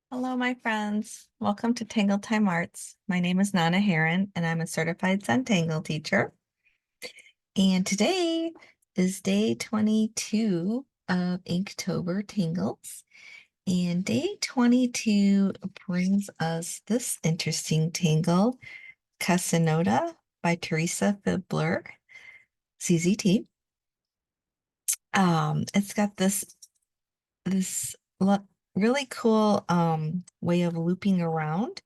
Hello, my friends. Welcome to Tangle Time Arts. My name is Nana Heron, and I'm a certified Zentangle teacher. And today is day 22 of Inktober Tangles. And day 22 brings us this interesting tangle, Casinoda by Theresa FeBler, CZT. It's got this really cool way of looping around.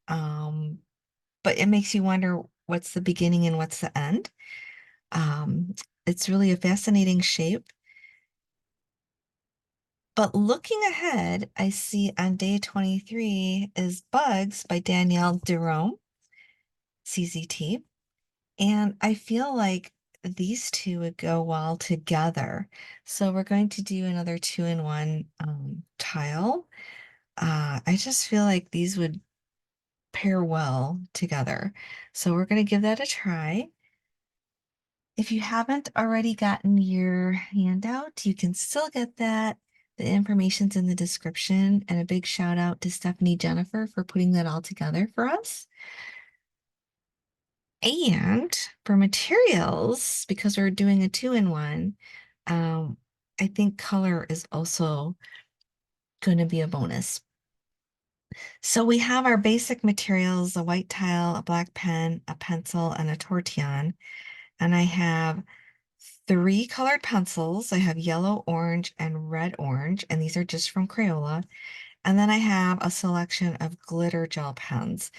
Um, but it makes you wonder what's the beginning and what's the end. Um, it's really a fascinating shape. But looking ahead, I see on day 23 is Bugs by Danielle DeRome, CZT. And I feel like these two would go well together. So we're going to do another two-in-one tile. I just feel like these would pair well together. So we're going to give that a try. If you haven't already gotten your handout, you can still get that. The information's in the description, and a big shout out to Stephanie Jennifer for putting that all together for us. And for materials, because we're doing a two-in-one, I think color is also going to be a bonus. So we have our basic materials, a white tile, a black pen, a pencil, and a tortillon. And I have three colored pencils. I have yellow, orange, and red orange, and these are just from Crayola. And then I have a selection of glitter gel pens.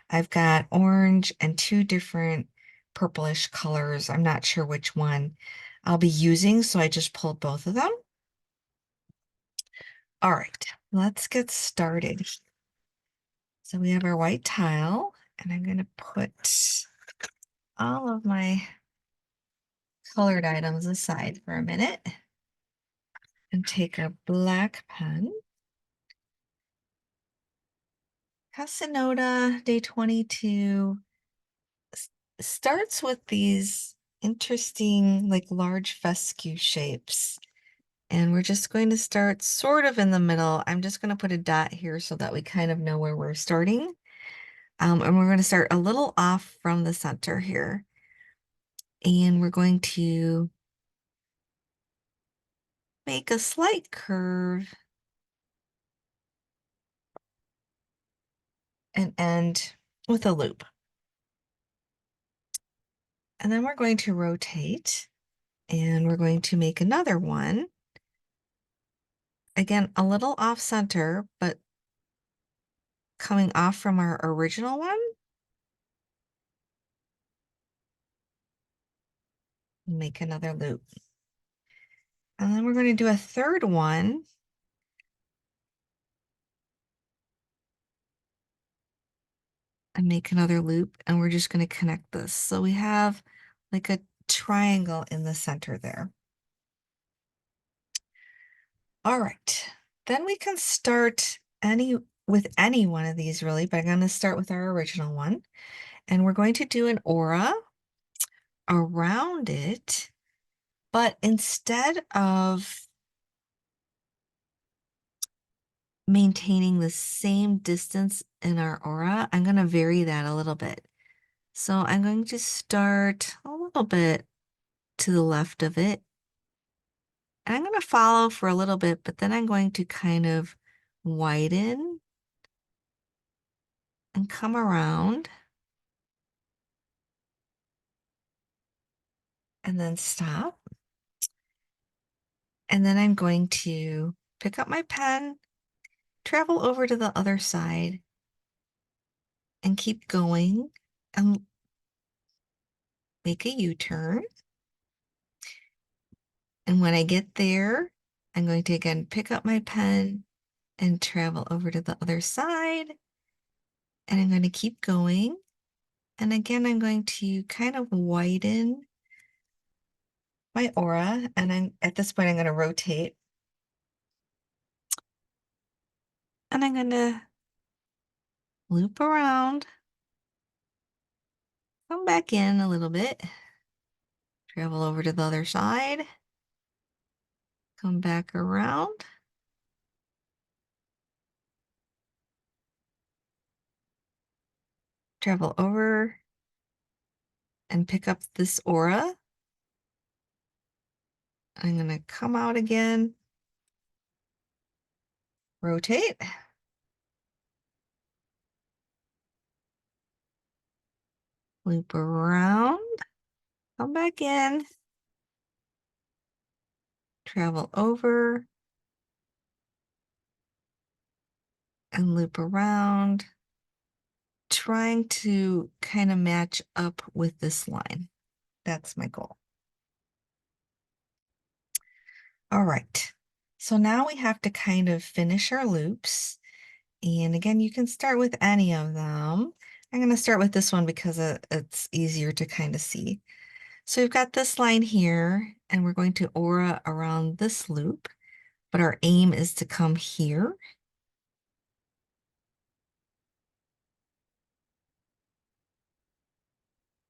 I've got orange and two different purplish colors. I'm not sure which one I'll be using, so I just pulled both of them. All right, let's get started. So we have our white tile, and I'm going to put all of my colored items aside for a minute and take a black pen. Casinoda Day 22 starts with these interesting, like large fescue shapes. And we're just going to start sort of in the middle. I'm just going to put a dot here so that we kind of know where we're starting. And we're going to start a little off from the center here. And we're going to make a slight curve and end with a loop. And then we're going to rotate and we're going to make another one. Again, a little off center, but coming off from our original one. Make another loop. And then we're going to do a third one. And make another loop, and we're just going to connect this. So we have like a triangle in the center there. All right, then we can start with any one of these really, but I'm going to start with our original one. And we're going to do an aura around it, but instead of maintaining the same distance in our aura, I'm going to vary that a little bit. So I'm going to start a little bit to the left of it. And I'm going to follow for a little bit, but then I'm going to kind of widen and come around and then stop. And then I'm going to pick up my pen, travel over to the other side, and keep going and make a U-turn. And when I get there, I'm going to again pick up my pen and travel over to the other side. And I'm going to keep going. And again, I'm going to kind of widen my aura. And at this point, I'm going to rotate. And I'm going to loop around, come back in a little bit, travel over to the other side, come back around, travel over and pick up this aura. I'm going to come out again, rotate, loop around, come back in, travel over, and loop around, trying to kind of match up with this line. That's my goal. All right, so now we have to kind of finish our loops. And again, you can start with any of them. I'm going to start with this one because it's easier to kind of see. So we've got this line here, and we're going to aura around this loop, but our aim is to come here.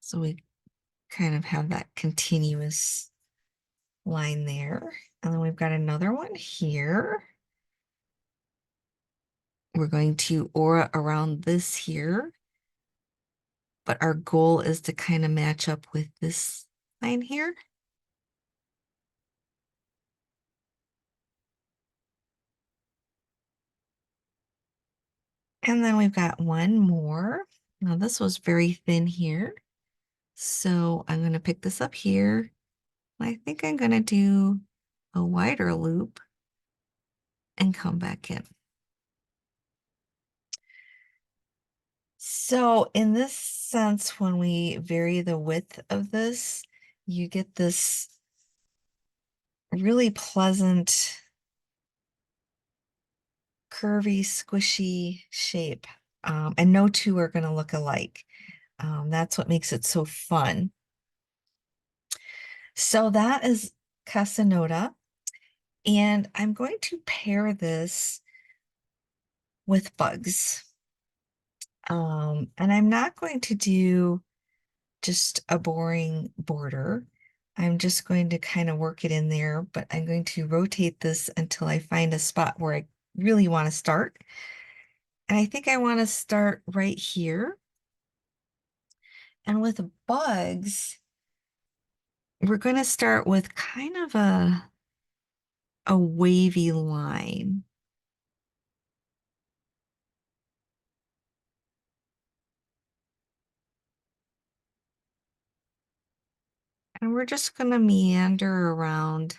So we kind of have that continuous line there. And then we've got another one here. We're going to aura around this here, but our goal is to kind of match up with this line here. And then we've got one more. Now this was very thin here. So I'm going to pick this up here. I think I'm going to do a wider loop and come back in. So in this sense, when we vary the width of this, you get this really pleasant, curvy, squishy shape. And no two are going to look alike. That's what makes it so fun. So that is Casinoda. And I'm going to pair this with bugs. And I'm not going to do just a boring border. I'm just going to kind of work it in there, but I'm going to rotate this until I find a spot where I really want to start. And I think I want to start right here. And with bugs, we're going to start with kind of a wavy line. And we're just going to meander around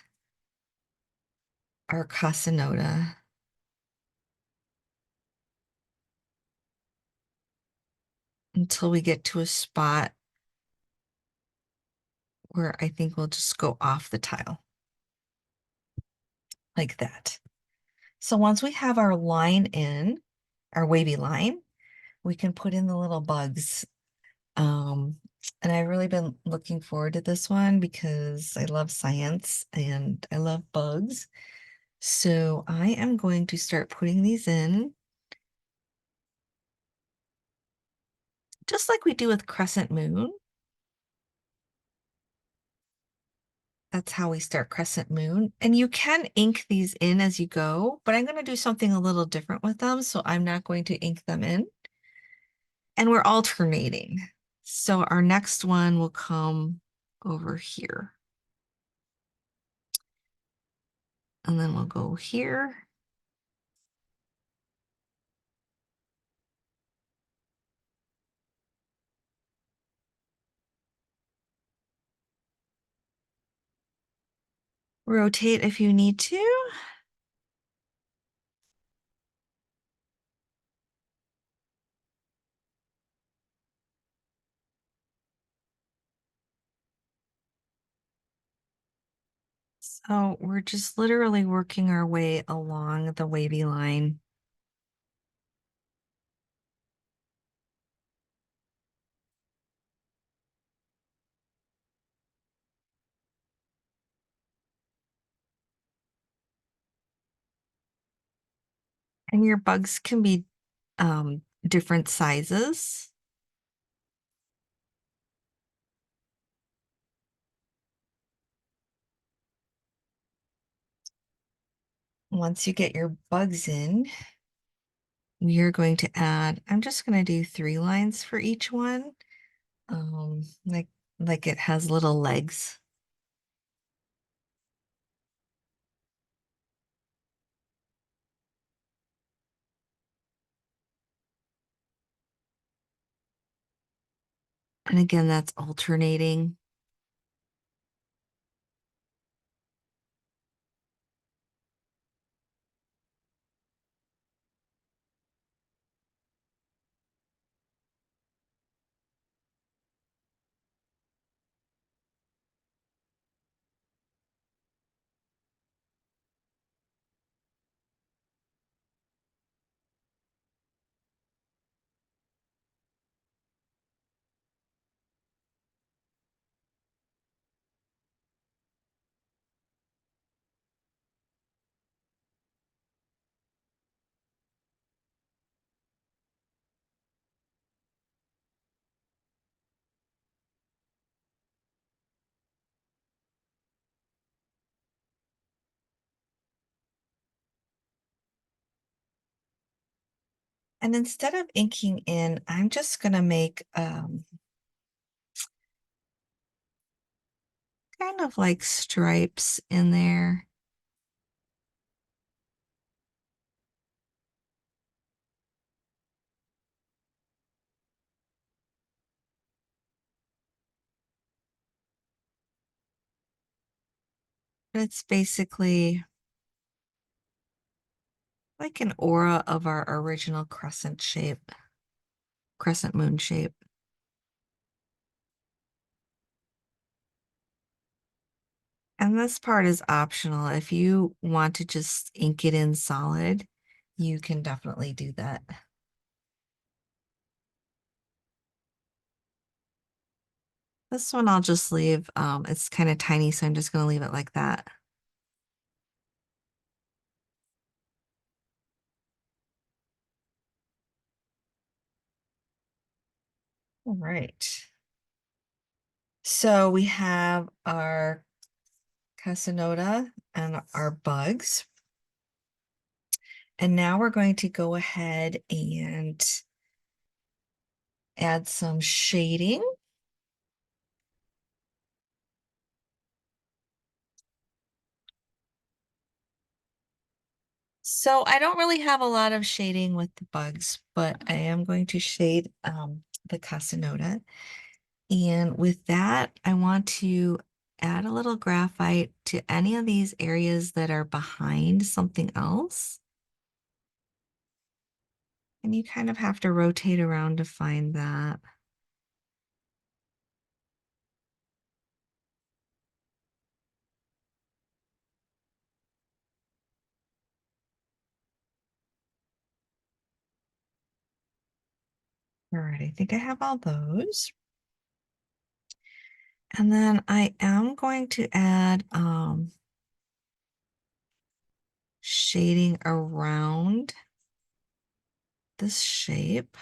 our Casinoda. Until we get to a spot where I think we'll just go off the tile. Like that. So once we have our line in, our wavy line, we can put in the little bugs. And I've really been looking forward to this one because I love science and I love bugs. So I am going to start putting these in, just like we do with crescent moon. That's how we start crescent moon. And you can ink these in as you go, but I'm going to do something a little different with them. So I'm not going to ink them in. And we're alternating. So our next one will come over here. And then we'll go here. Rotate if you need to. So we're just literally working our way along the wavy line. And your bugs can be different sizes. Once you get your bugs in, we are going to add, I'm just going to do 3 lines for each one. Um, like, like it has little legs. And again, that's alternating. And instead of inking in, I'm just going to make kind of like stripes in there. It's basically like an aura of our original crescent shape, crescent moon shape. And this part is optional. If you want to just ink it in solid, you can definitely do that. This one I'll just leave. It's kind of tiny, so I'm just going to leave it like that. All right. So we have our Casinoda and our bugs. And now we're going to go ahead and add some shading. So I don't really have a lot of shading with the bugs, but I am going to shade the Casinoda. And with that, I want to add a little graphite to any of these areas that are behind something else. And you kind of have to rotate around to find that. All right, I think I have all those. And then I am going to add shading around this shape.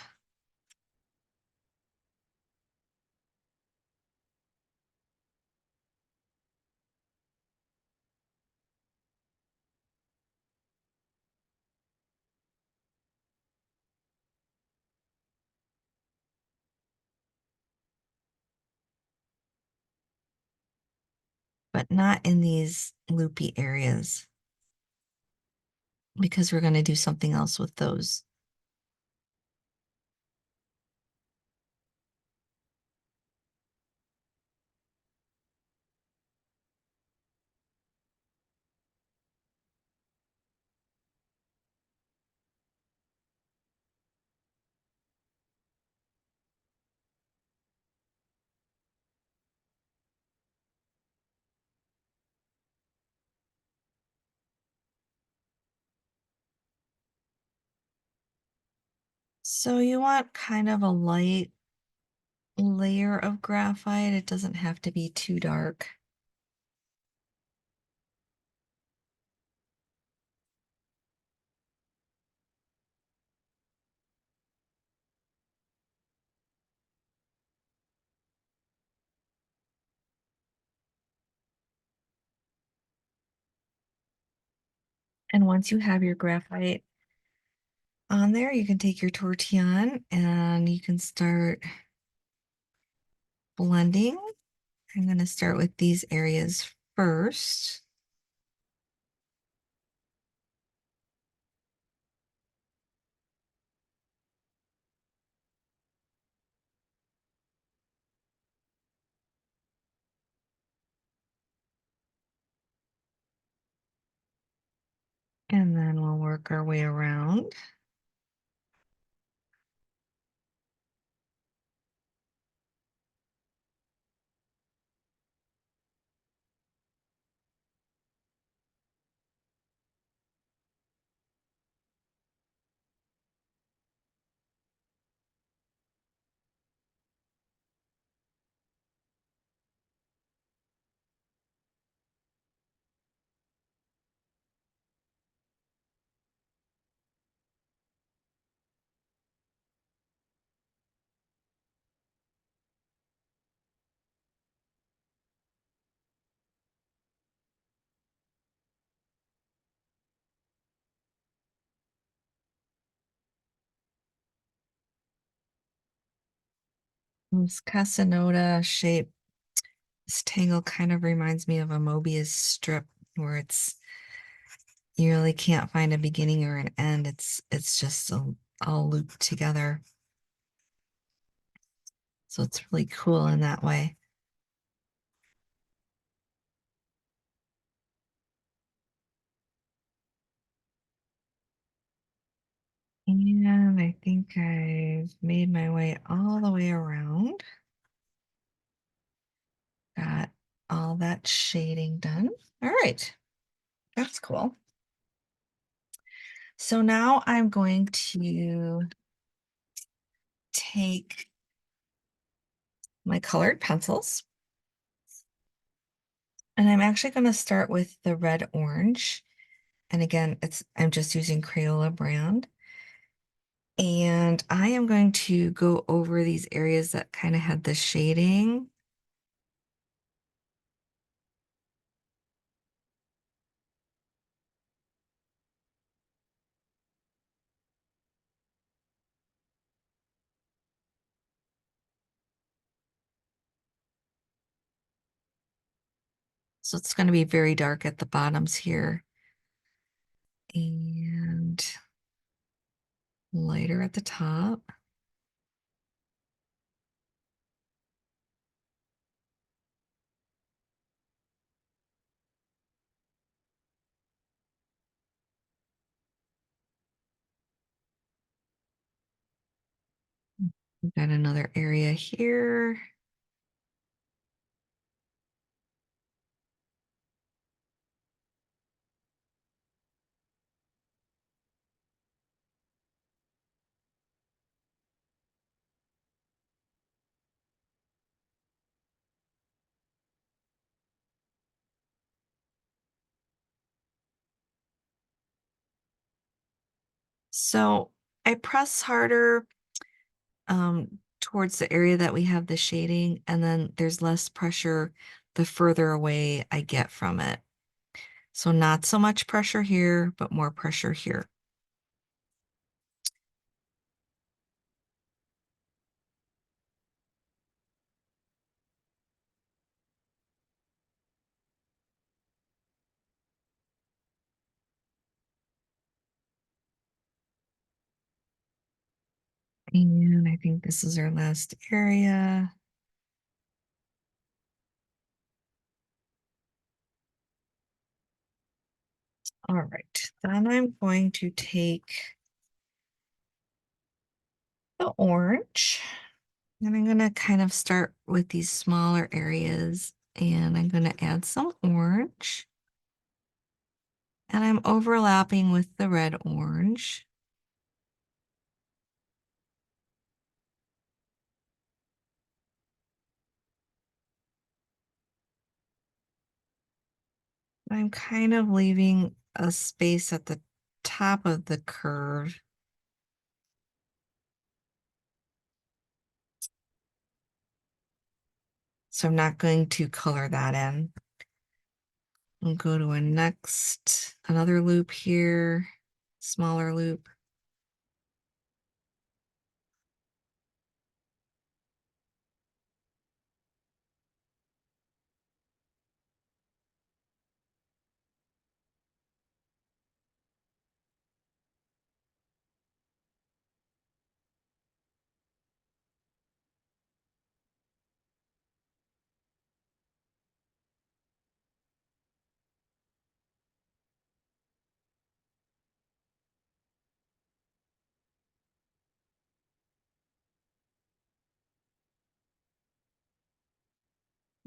But not in these loopy areas because we're going to do something else with those. So you want kind of a light layer of graphite. It doesn't have to be too dark. And once you have your graphite on there, you can take your tortillon and you can start blending. I'm going to start with these areas first. And then we'll work our way around. This Casinoda shape, this tangle kind of reminds me of a Mobius strip where you really can't find a beginning or an end. It's just all looped together. So it's really cool in that way. And I think I've made my way all the way around. Got all that shading done. All right, that's cool. So now I'm going to take my colored pencils. And I'm actually going to start with the red orange. And again, I'm just using Crayola brand. And I am going to go over these areas that kind of had the shading. So it's going to be very dark at the bottoms here and lighter at the top. We've got another area here. So I press harder towards the area that we have the shading, and then there's less pressure the further away I get from it. So not so much pressure here, but more pressure here. And I think this is our last area. All right, then I'm going to take the orange and I'm going to kind of start with these smaller areas and I'm going to add some orange and I'm overlapping with the red orange. I'm kind of leaving a space at the top of the curve. So I'm not going to color that in. We'll go to another loop here, smaller loop.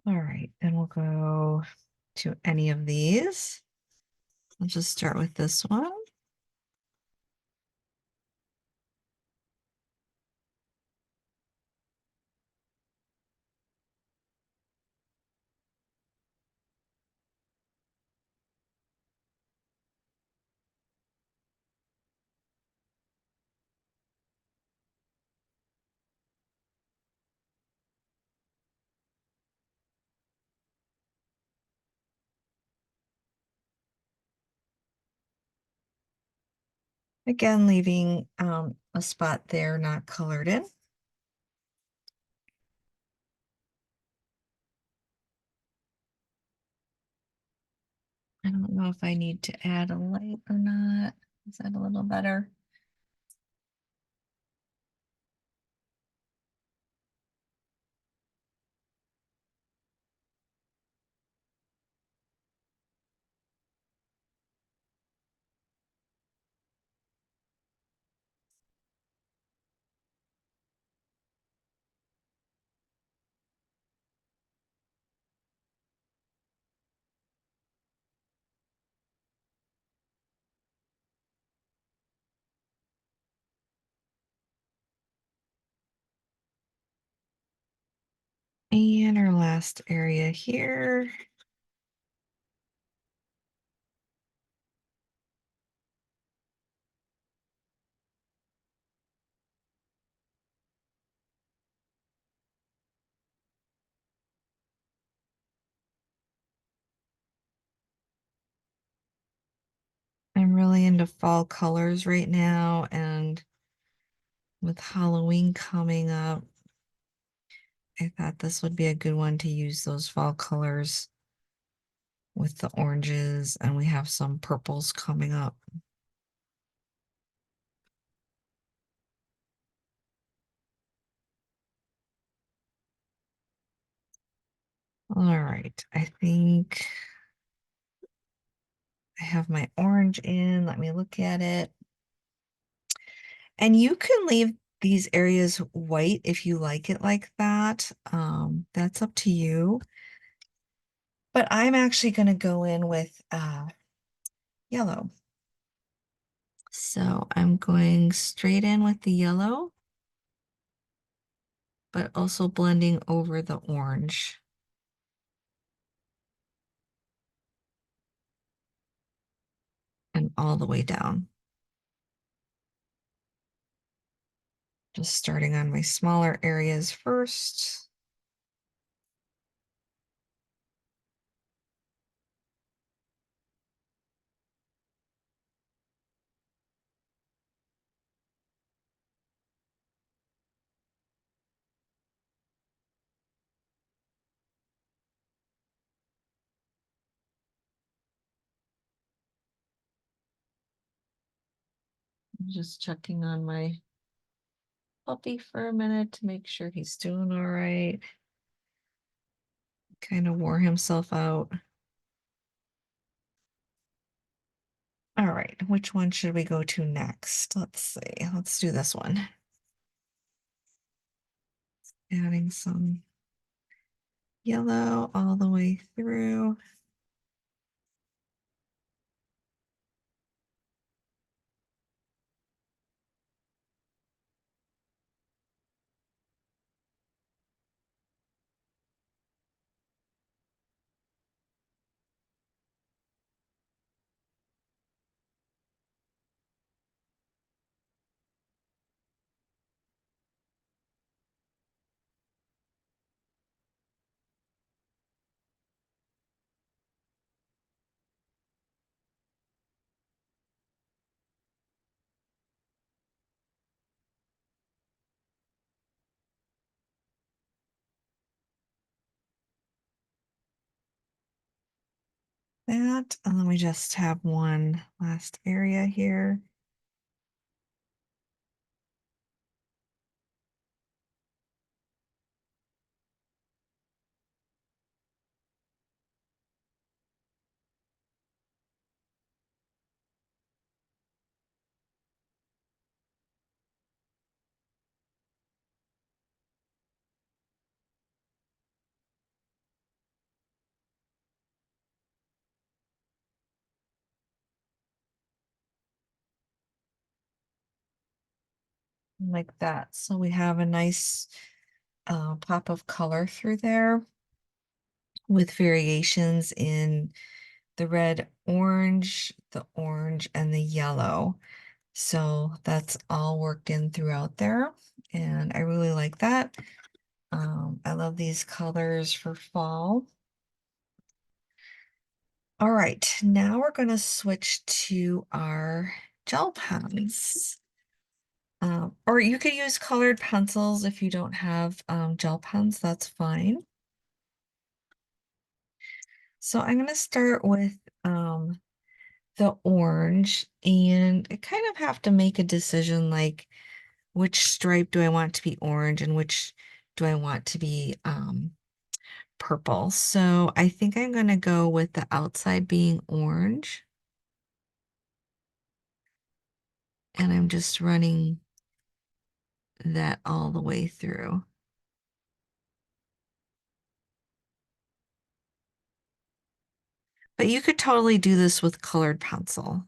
All right, and we'll go to any of these. I'll just start with this one. Again, leaving a spot there not colored in. I don't know if I need to add a light or not. Is that a little better? And our last area here. I'm really into fall colors right now, and with Halloween coming up, I thought this would be a good one to use those fall colors with the oranges, and we have some purples coming up. All right, I think I have my orange in. Let me look at it. And you can leave these areas white if you like it like that. That's up to you. But I'm actually going to go in with yellow. So I'm going straight in with the yellow, but also blending over the orange. And all the way down. Just starting on my smaller areas first. Just checking on my puppy for a minute to make sure he's doing all right. Kind of wore himself out. All right, which one should we go to next? Let's see. Let's do this one. Adding some yellow all the way through. That, and then we just have one last area here. like that. So we have a nice pop of color through there with variations in the red, the orange, and the yellow. So that's all worked in throughout there, and I really like that. I love these colors for fall. All right, now we're going to switch to our gel pens. Or you could use colored pencils if you don't have gel pens, that's fine. So I'm going to start with the orange, and I kind of have to make a decision like which stripe do I want to be orange and which do I want to be purple. So I think I'm going to go with the outside being orange. And I'm just running that all the way through. But you could totally do this with colored pencil.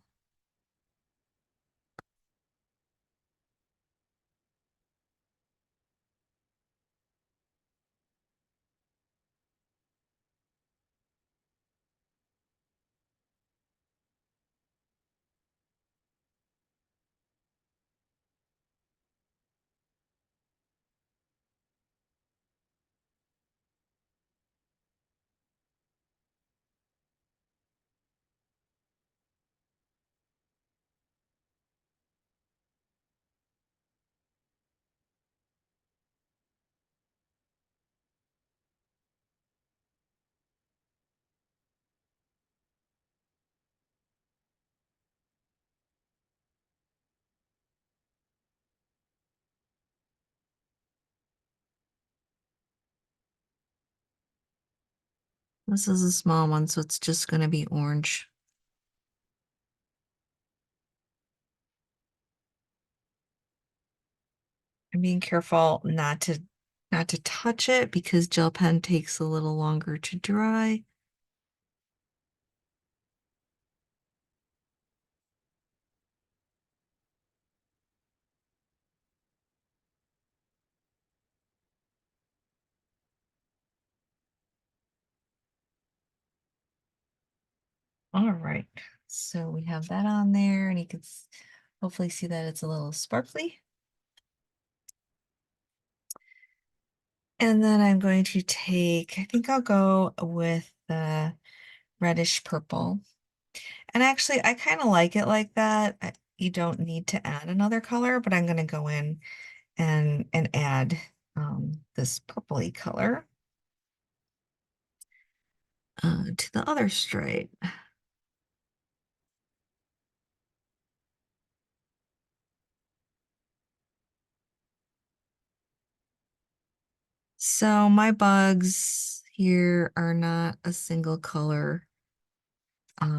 This is a small one, so it's just going to be orange. I'm being careful not to touch it because gel pen takes a little longer to dry. All right, so we have that on there, and you can hopefully see that it's a little sparkly. And then I'm going to take, I think I'll go with the reddish purple. And actually, I kind of like it like that. You don't need to add another color, but I'm going to go in and add this purpley color to the other stripe. So my bugs here are not a single color.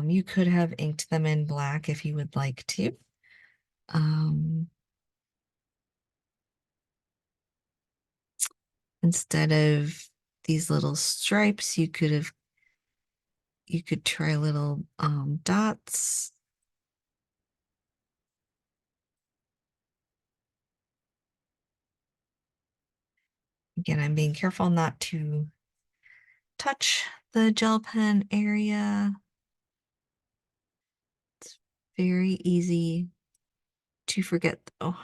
You could have inked them in black if you would like to. Um, Instead of these little stripes, you could try little dots. Again, I'm being careful not to touch the gel pen area. It's very easy to forget though.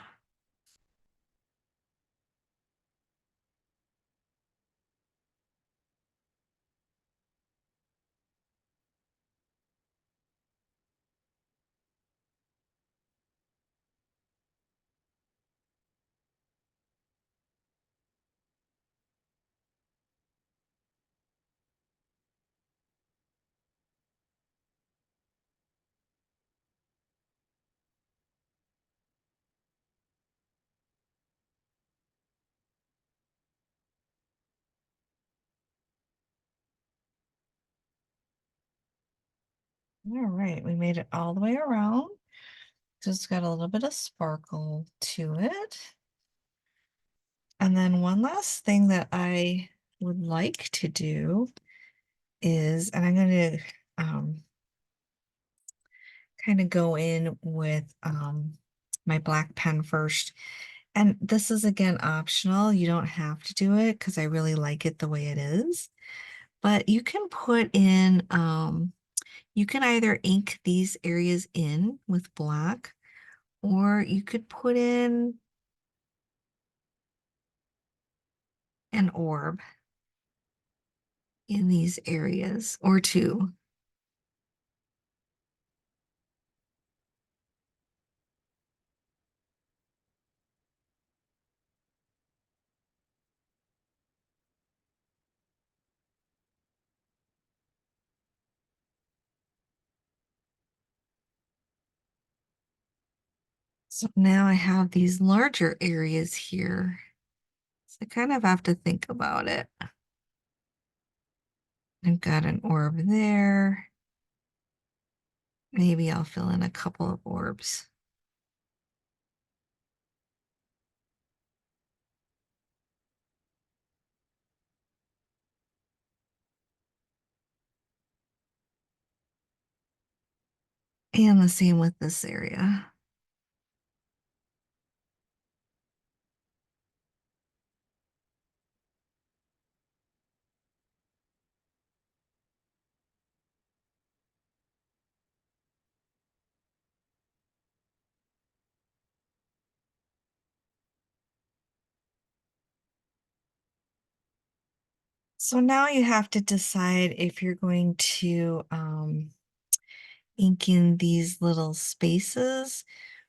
All right, we made it all the way around. Just got a little bit of sparkle to it. And then one last thing that I would like to do is, and I'm going to kind of go in with my black pen first And this is again optional. You don't have to do it because I really like it the way it is. But you can put in, you can either ink these areas in with black, or you could put in an orb in these areas or two. So now I have these larger areas here. So I kind of have to think about it. I've got an orb there. Maybe I'll fill in a couple of orbs. And the same with this area. So now you have to decide if you're going to ink in these little spaces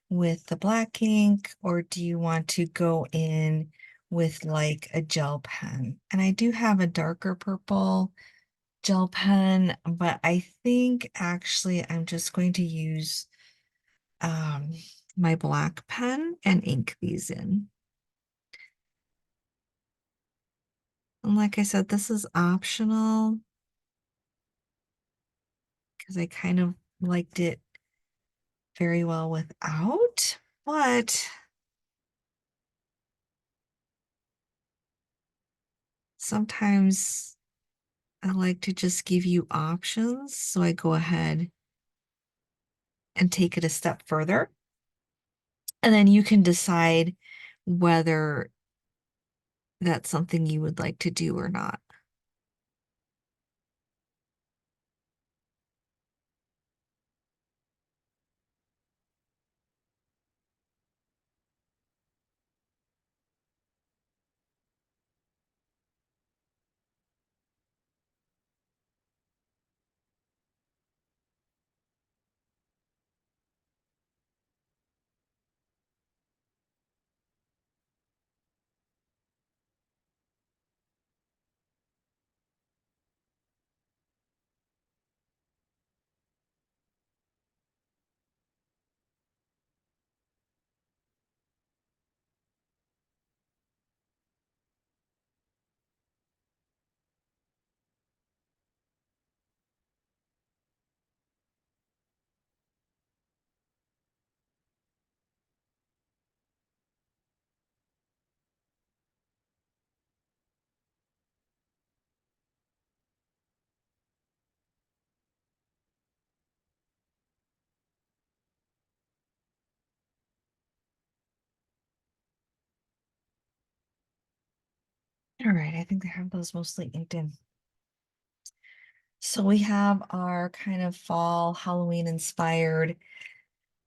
with the black ink, or do you want to go in with like a gel pen? And I do have a darker purple gel pen, but I think actually I'm just going to use um, my black pen and ink these in. And like I said, this is optional because I kind of liked it very well without, but sometimes I like to just give you options. So I go ahead and take it a step further. And then you can decide whether that's something you would like to do or not. All right, I think I have those mostly inked in. So we have our kind of fall Halloween inspired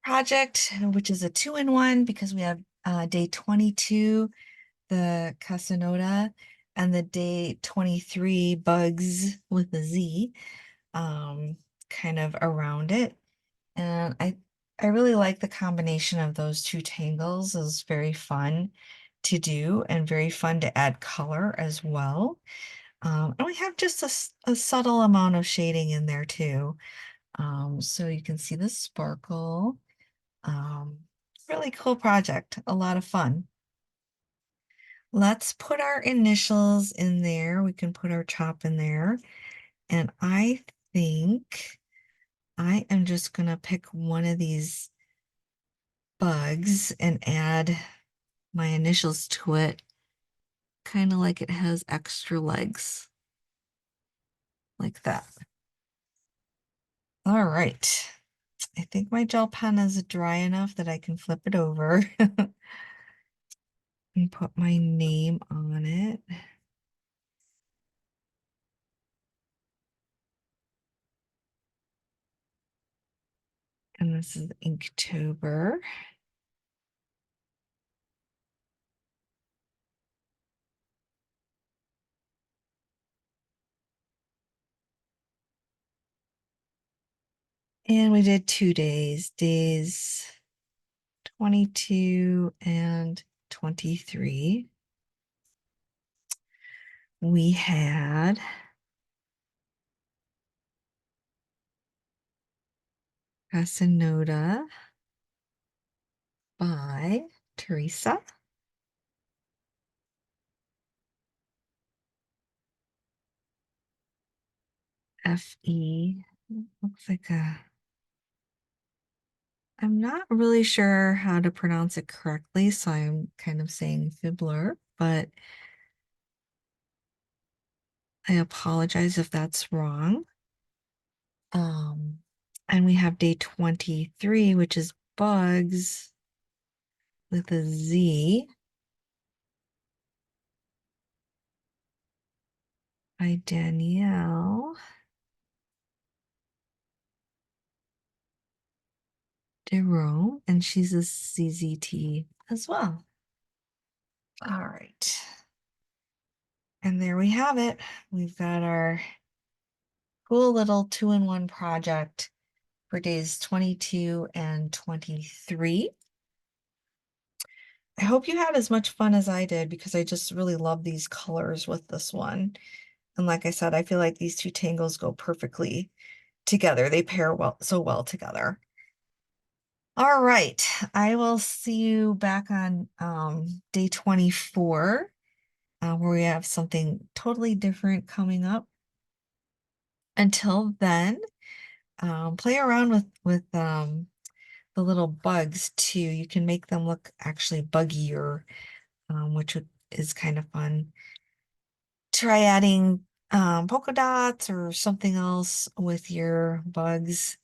project, which is a two-in-one because we have day 22, the Casinoda, and the day 23 bugs with a Z, kind of around it. And I really like the combination of those two tangles. It was very fun to do and very fun to add color as well. And we have just a subtle amount of shading in there too. So you can see the sparkle. Um, Really cool project, a lot of fun. Let's put our initials in there. We can put our chop in there. And I think I am just gonna pick one of these bugs and add my initials to it, kind of like it has extra legs, like that. All right. I think my gel pen is dry enough that I can flip it over. and put my name on it. And this is Inktober. And we did 2 days, days 22 and 23. We had Casinoda by Theresa. F-E, looks like I'm not really sure how to pronounce it correctly, so I'm kind of saying FeBler, but I apologize if that's wrong. And we have day 23, which is Bugs with a Z by Danielle DeRome, and she's a CZT as well. All right. And there we have it. We've got our cool little 2-in-1 project for days 22 and 23. I hope you had as much fun as I did because I just really love these colors with this one. And like I said, I feel like these two tangles go perfectly together. They pair so well together. All right, I will see you back on day 24, where we have something totally different coming up. Until then, play around with the little bugs too. You can make them look actually buggier, which is kind of fun. Try adding polka dots or something else with your bugs.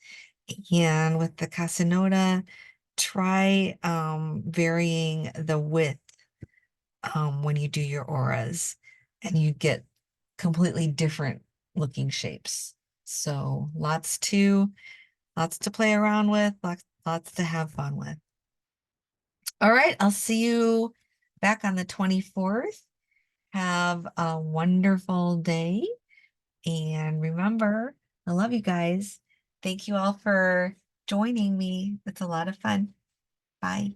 And with the Casinoda, try varying the width when you do your auras, and you get completely different looking shapes. So lots to play around with, lots to have fun with. All right, I'll see you back on the 24th. Have a wonderful day. And remember, I love you guys. Thank you all for joining me. It's a lot of fun. Bye.